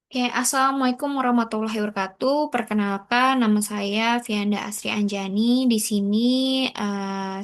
Oke, Assalamualaikum warahmatullahi wabarakatuh. Perkenalkan, nama saya Vianda Asri Anjani. Di sini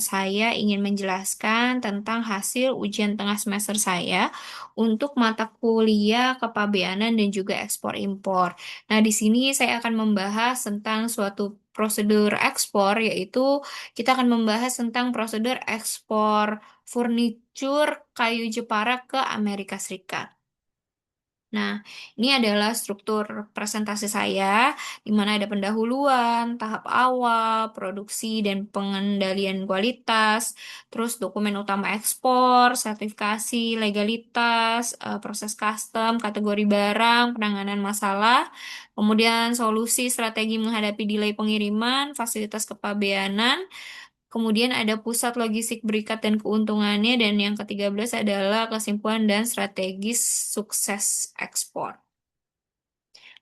saya ingin menjelaskan tentang hasil ujian tengah semester saya untuk mata kuliah kepabeanan dan juga ekspor impor. Nah, di sini saya akan membahas tentang suatu prosedur ekspor, yaitu kita akan membahas tentang prosedur ekspor furnitur kayu Jepara ke Amerika Serikat. Nah, ini adalah struktur presentasi saya, di mana ada pendahuluan, tahap awal, produksi dan pengendalian kualitas, terus dokumen utama ekspor, sertifikasi, legalitas, proses custom, kategori barang, penanganan masalah, kemudian solusi strategi menghadapi delay pengiriman, fasilitas kepabeanan. Kemudian ada pusat logistik berikat dan keuntungannya, dan yang ke-13 adalah kesimpulan dan strategis sukses ekspor.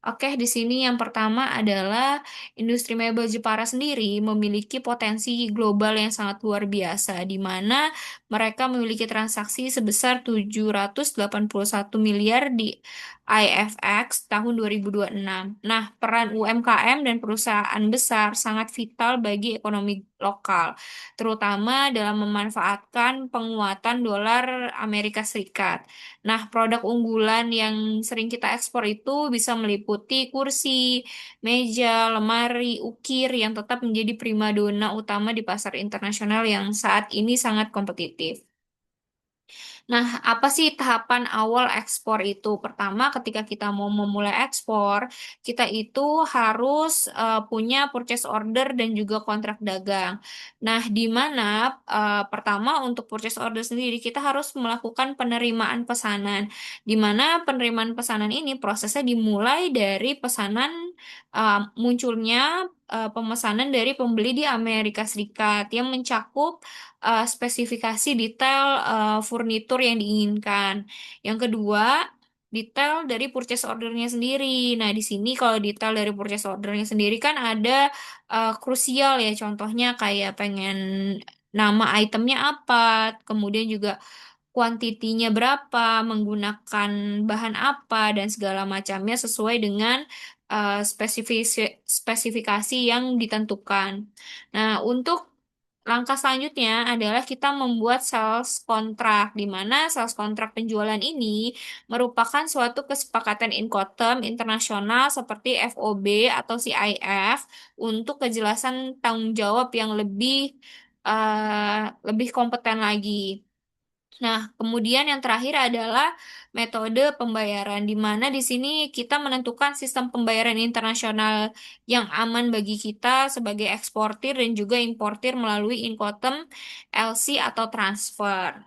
Oke, di sini yang pertama adalah industri mebel Jepara sendiri memiliki potensi global yang sangat luar biasa, di mana mereka memiliki transaksi sebesar 781 miliar di IFX tahun 2026. Nah, peran UMKM dan perusahaan besar sangat vital bagi ekonomi lokal, terutama dalam memanfaatkan penguatan dolar Amerika Serikat. Nah, produk unggulan yang sering kita ekspor itu bisa meliputi kursi, meja, lemari, ukir yang tetap menjadi primadona utama di pasar internasional yang saat ini sangat kompetitif. Nah, apa sih tahapan awal ekspor itu? Pertama, ketika kita mau memulai ekspor, kita itu harus punya purchase order dan juga kontrak dagang. Nah, di mana pertama untuk purchase order sendiri kita harus melakukan penerimaan pesanan. Di mana penerimaan pesanan ini prosesnya dimulai dari pesanan munculnya pemesanan dari pembeli di Amerika Serikat yang mencakup spesifikasi detail furnitur yang diinginkan. Yang kedua, detail dari purchase ordernya sendiri. Nah, di sini kalau detail dari purchase ordernya sendiri kan ada krusial ya, contohnya kayak pengen nama itemnya apa, kemudian juga kuantitinya berapa, menggunakan bahan apa, dan segala macamnya sesuai dengan spesifikasi yang ditentukan. Nah, untuk langkah selanjutnya adalah kita membuat sales kontrak, di mana sales kontrak penjualan ini merupakan suatu kesepakatan Incoterm internasional seperti FOB atau CIF untuk kejelasan tanggung jawab yang lebih kompeten lagi. Nah, kemudian yang terakhir adalah metode pembayaran, di mana di sini kita menentukan sistem pembayaran internasional yang aman bagi kita sebagai eksportir dan juga importir melalui Incoterm, LC atau transfer.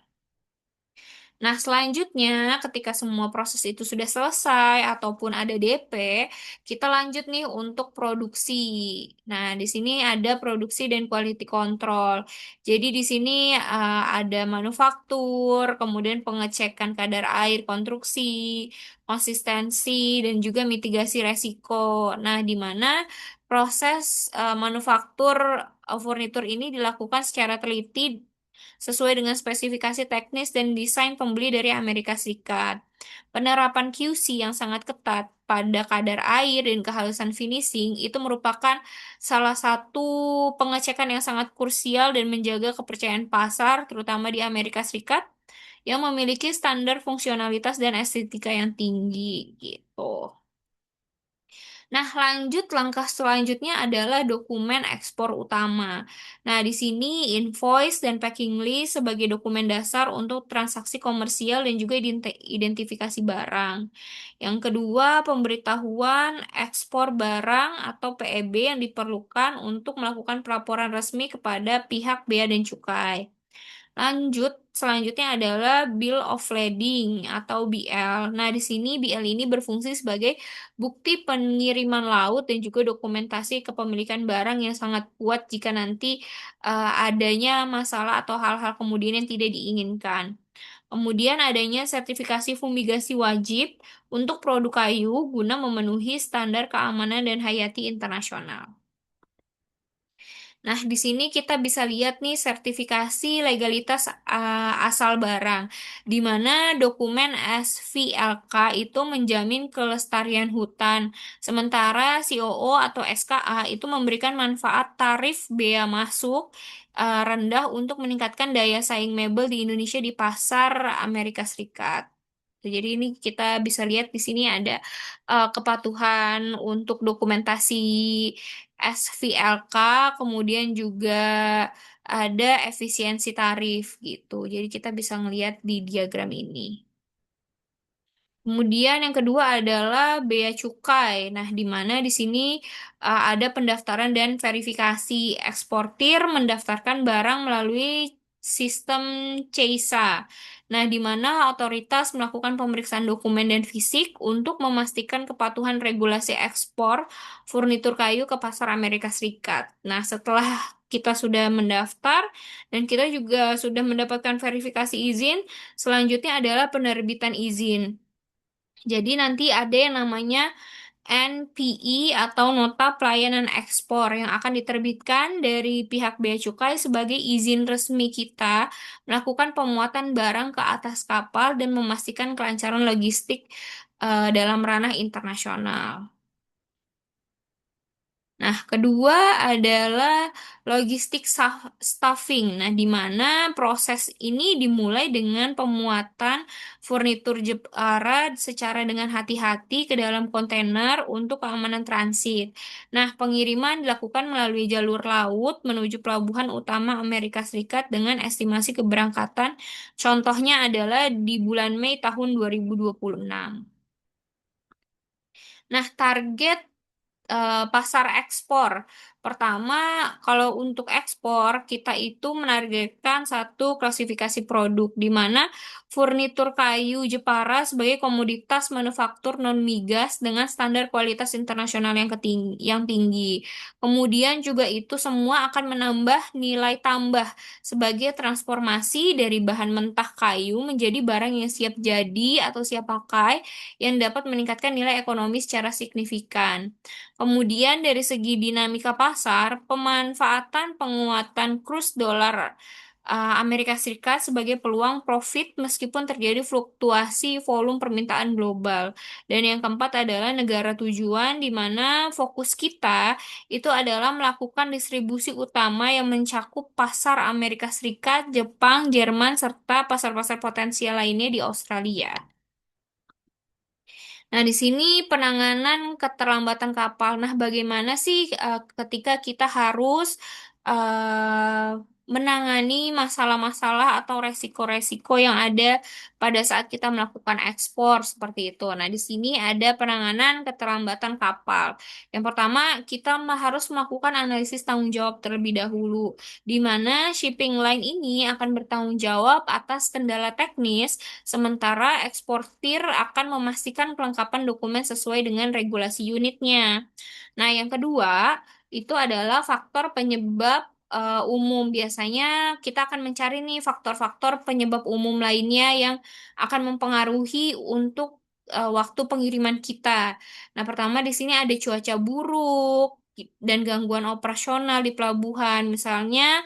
Nah, selanjutnya ketika semua proses itu sudah selesai ataupun ada DP, kita lanjut nih untuk produksi. Nah, di sini ada produksi dan quality control. Jadi di sini ada manufaktur, kemudian pengecekan kadar air konstruksi, konsistensi, dan juga mitigasi resiko. Nah, di mana proses manufaktur furnitur ini dilakukan secara teliti sesuai dengan spesifikasi teknis dan desain pembeli dari Amerika Serikat. Penerapan QC yang sangat ketat pada kadar air dan kehalusan finishing itu merupakan salah satu pengecekan yang sangat krusial dan menjaga kepercayaan pasar, terutama di Amerika Serikat, yang memiliki standar fungsionalitas dan estetika yang tinggi gitu. Nah, lanjut langkah selanjutnya adalah dokumen ekspor utama. Nah, di sini invoice dan packing list sebagai dokumen dasar untuk transaksi komersial dan juga identifikasi barang. Yang kedua, pemberitahuan ekspor barang atau PEB yang diperlukan untuk melakukan pelaporan resmi kepada pihak Bea dan Cukai. Selanjutnya adalah Bill of Lading atau BL. Nah, di sini BL ini berfungsi sebagai bukti pengiriman laut dan juga dokumentasi kepemilikan barang yang sangat kuat jika nanti adanya masalah atau hal-hal kemudian yang tidak diinginkan. Kemudian adanya sertifikasi fumigasi wajib untuk produk kayu guna memenuhi standar keamanan dan hayati internasional. Nah, di sini kita bisa lihat nih sertifikasi legalitas asal barang, di mana dokumen SVLK itu menjamin kelestarian hutan, sementara COO atau SKA itu memberikan manfaat tarif bea masuk rendah untuk meningkatkan daya saing mebel di Indonesia di pasar Amerika Serikat. Jadi ini kita bisa lihat di sini ada kepatuhan untuk dokumentasi SVLK, kemudian juga ada efisiensi tarif gitu. Jadi kita bisa ngelihat di diagram ini. Kemudian yang kedua adalah bea cukai. Nah, di mana di sini ada pendaftaran dan verifikasi eksportir mendaftarkan barang melalui sistem CISA. Nah, di mana otoritas melakukan pemeriksaan dokumen dan fisik untuk memastikan kepatuhan regulasi ekspor furnitur kayu ke pasar Amerika Serikat. Nah, setelah kita sudah mendaftar dan kita juga sudah mendapatkan verifikasi izin, selanjutnya adalah penerbitan izin. Jadi nanti ada yang namanya NPI atau Nota Pelayanan Ekspor yang akan diterbitkan dari pihak Bea Cukai sebagai izin resmi kita melakukan pemuatan barang ke atas kapal dan memastikan kelancaran logistik dalam ranah internasional. Nah, kedua adalah logistik staffing. Nah, di mana proses ini dimulai dengan pemuatan furnitur Jepara secara dengan hati-hati ke dalam kontainer untuk keamanan transit. Nah, pengiriman dilakukan melalui jalur laut menuju pelabuhan utama Amerika Serikat dengan estimasi keberangkatan. Contohnya adalah di bulan Mei tahun 2026. Nah, target pasar ekspor. Pertama, kalau untuk ekspor, kita itu menargetkan satu klasifikasi produk, di mana furnitur kayu Jepara sebagai komoditas manufaktur non-migas dengan standar kualitas internasional yang tinggi. Kemudian juga itu semua akan menambah nilai tambah sebagai transformasi dari bahan mentah kayu menjadi barang yang siap jadi atau siap pakai yang dapat meningkatkan nilai ekonomi secara signifikan. Kemudian dari segi dinamika pasar, pemanfaatan penguatan kurs dolar Amerika Serikat sebagai peluang profit meskipun terjadi fluktuasi volume permintaan global. Dan yang keempat adalah negara tujuan di mana fokus kita itu adalah melakukan distribusi utama yang mencakup pasar Amerika Serikat, Jepang, Jerman, serta pasar-pasar potensial lainnya di Australia. Nah, di sini penanganan keterlambatan kapal. Nah, bagaimana sih ketika kita harus menangani masalah-masalah atau resiko-resiko yang ada pada saat kita melakukan ekspor seperti itu. Nah, di sini ada penanganan keterlambatan kapal. Yang pertama, kita harus melakukan analisis tanggung jawab terlebih dahulu, di mana shipping line ini akan bertanggung jawab atas kendala teknis. Sementara eksportir akan memastikan kelengkapan dokumen sesuai dengan regulasi unitnya. Nah, yang kedua itu adalah faktor penyebab umum. Biasanya kita akan mencari nih faktor-faktor penyebab umum lainnya yang akan mempengaruhi untuk waktu pengiriman kita. Nah, pertama di sini ada cuaca buruk dan gangguan operasional di pelabuhan. Misalnya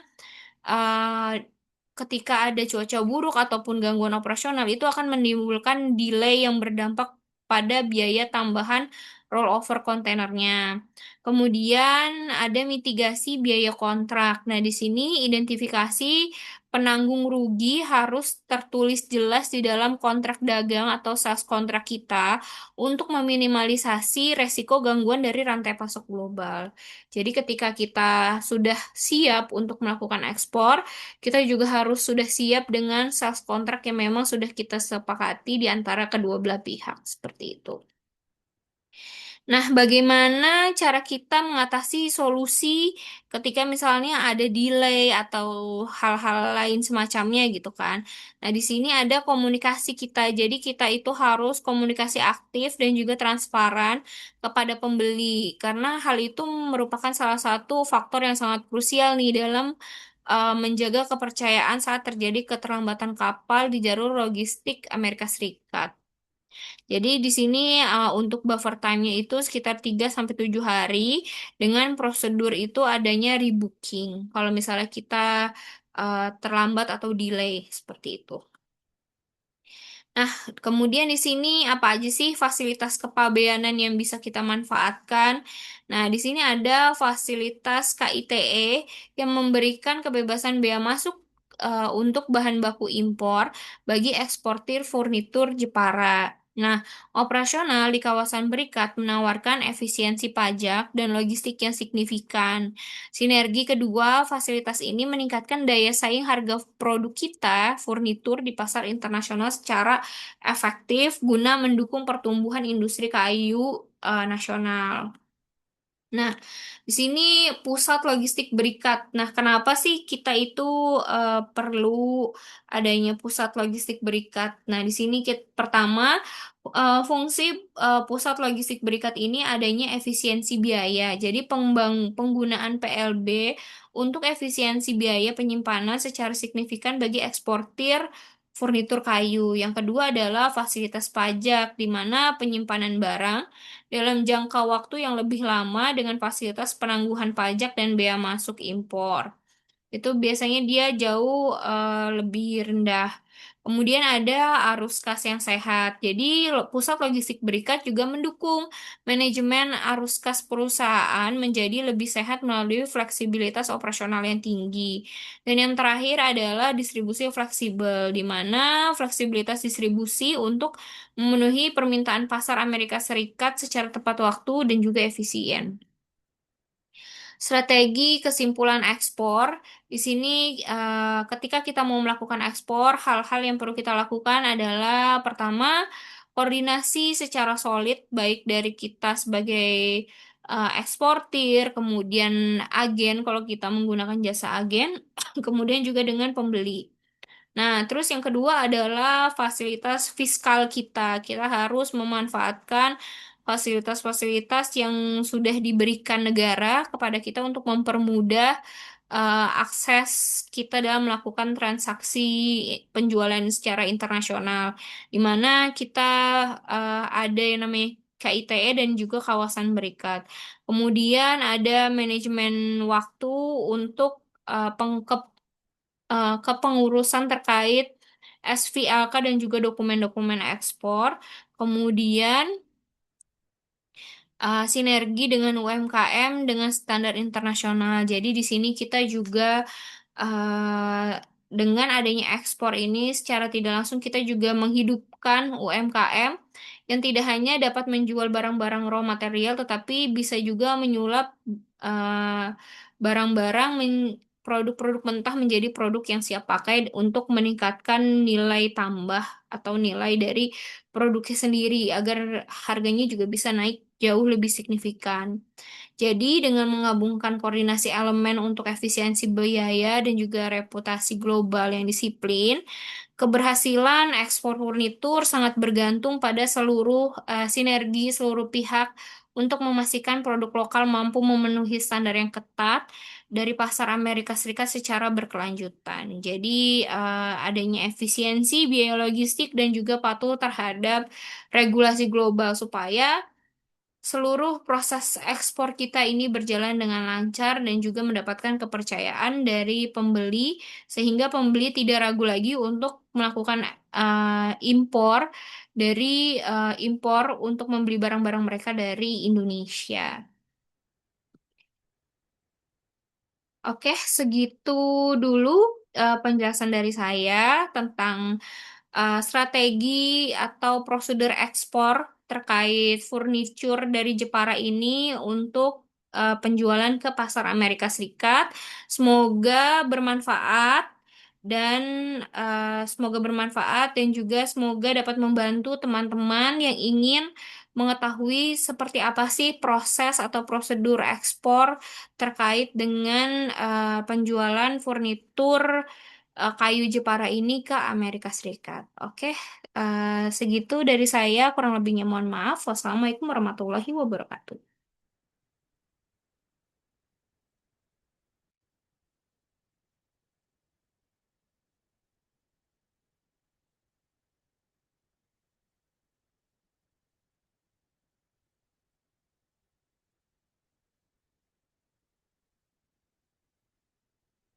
eh, ketika ada cuaca buruk ataupun gangguan operasional itu akan menimbulkan delay yang berdampak pada biaya tambahan rollover kontainernya. Kemudian ada mitigasi biaya kontrak. Nah, di sini identifikasi penanggung rugi harus tertulis jelas di dalam kontrak dagang atau sales kontrak kita untuk meminimalisasi resiko gangguan dari rantai pasok global. Jadi ketika kita sudah siap untuk melakukan ekspor, kita juga harus sudah siap dengan sales kontrak yang memang sudah kita sepakati di antara kedua belah pihak, seperti itu. Nah, bagaimana cara kita mengatasi solusi ketika misalnya ada delay atau hal-hal lain semacamnya gitu kan? Nah, di sini ada komunikasi kita. Jadi kita itu harus komunikasi aktif dan juga transparan kepada pembeli karena hal itu merupakan salah satu faktor yang sangat krusial nih dalam menjaga kepercayaan saat terjadi keterlambatan kapal di jalur logistik Amerika Serikat. Jadi di sini untuk buffer time-nya itu sekitar 3 sampai 7 hari dengan prosedur itu adanya rebooking. Kalau misalnya kita terlambat atau delay seperti itu. Nah, kemudian di sini apa aja sih fasilitas kepabeanan yang bisa kita manfaatkan? Nah, di sini ada fasilitas KITE yang memberikan kebebasan bea masuk untuk bahan baku impor bagi eksportir furnitur Jepara. Nah, operasional di kawasan berikat menawarkan efisiensi pajak dan logistik yang signifikan. Sinergi kedua fasilitas ini meningkatkan daya saing harga produk kita, furnitur di pasar internasional secara efektif guna mendukung pertumbuhan industri kayu nasional. Nah, di sini pusat logistik berikat. Nah, kenapa sih kita itu perlu adanya pusat logistik berikat? Nah, di sini pertama fungsi pusat logistik berikat ini adanya efisiensi biaya. Jadi penggunaan PLB untuk efisiensi biaya penyimpanan secara signifikan bagi eksportir furnitur kayu. Yang kedua adalah fasilitas pajak, di mana penyimpanan barang dalam jangka waktu yang lebih lama dengan fasilitas penangguhan pajak dan bea masuk impor. Itu biasanya dia jauh lebih rendah. Kemudian ada arus kas yang sehat. Jadi pusat logistik berikat juga mendukung manajemen arus kas perusahaan menjadi lebih sehat melalui fleksibilitas operasional yang tinggi. Dan yang terakhir adalah distribusi fleksibel, di mana fleksibilitas distribusi untuk memenuhi permintaan pasar Amerika Serikat secara tepat waktu dan juga efisien. Strategi kesimpulan ekspor, di sini ketika kita mau melakukan ekspor, hal-hal yang perlu kita lakukan adalah pertama, koordinasi secara solid baik dari kita sebagai eksportir, kemudian agen kalau kita menggunakan jasa agen, kemudian juga dengan pembeli. Nah, terus yang kedua adalah fasilitas fiskal kita. Kita harus memanfaatkan fasilitas-fasilitas yang sudah diberikan negara kepada kita untuk mempermudah akses kita dalam melakukan transaksi penjualan secara internasional, di mana kita ada yang namanya KITE dan juga kawasan berikat. Kemudian ada manajemen waktu untuk kepengurusan terkait SVLK dan juga dokumen-dokumen ekspor. Kemudian sinergi dengan UMKM dengan standar internasional. Jadi di sini kita juga eh, dengan adanya ekspor ini secara tidak langsung kita juga menghidupkan UMKM yang tidak hanya dapat menjual barang-barang raw material tetapi bisa juga menyulap eh, barang-barang produk-produk mentah menjadi produk yang siap pakai untuk meningkatkan nilai tambah atau nilai dari produknya sendiri agar harganya juga bisa naik jauh lebih signifikan. Jadi, dengan menggabungkan koordinasi elemen untuk efisiensi biaya dan juga reputasi global yang disiplin, keberhasilan ekspor furnitur sangat bergantung pada sinergi seluruh pihak untuk memastikan produk lokal mampu memenuhi standar yang ketat dari pasar Amerika Serikat secara berkelanjutan. Jadi, adanya efisiensi biaya logistik dan juga patuh terhadap regulasi global supaya seluruh proses ekspor kita ini berjalan dengan lancar dan juga mendapatkan kepercayaan dari pembeli, sehingga pembeli tidak ragu lagi untuk melakukan impor untuk membeli barang-barang mereka dari Indonesia. Oke, segitu dulu penjelasan dari saya tentang strategi atau prosedur ekspor terkait furniture dari Jepara ini untuk penjualan ke pasar Amerika Serikat. Semoga bermanfaat dan semoga bermanfaat dan juga semoga dapat membantu teman-teman yang ingin mengetahui seperti apa sih proses atau prosedur ekspor terkait dengan penjualan furnitur kayu Jepara ini ke Amerika Serikat. Oke, segitu dari saya. Kurang lebihnya mohon maaf. Wassalamualaikum warahmatullahi wabarakatuh.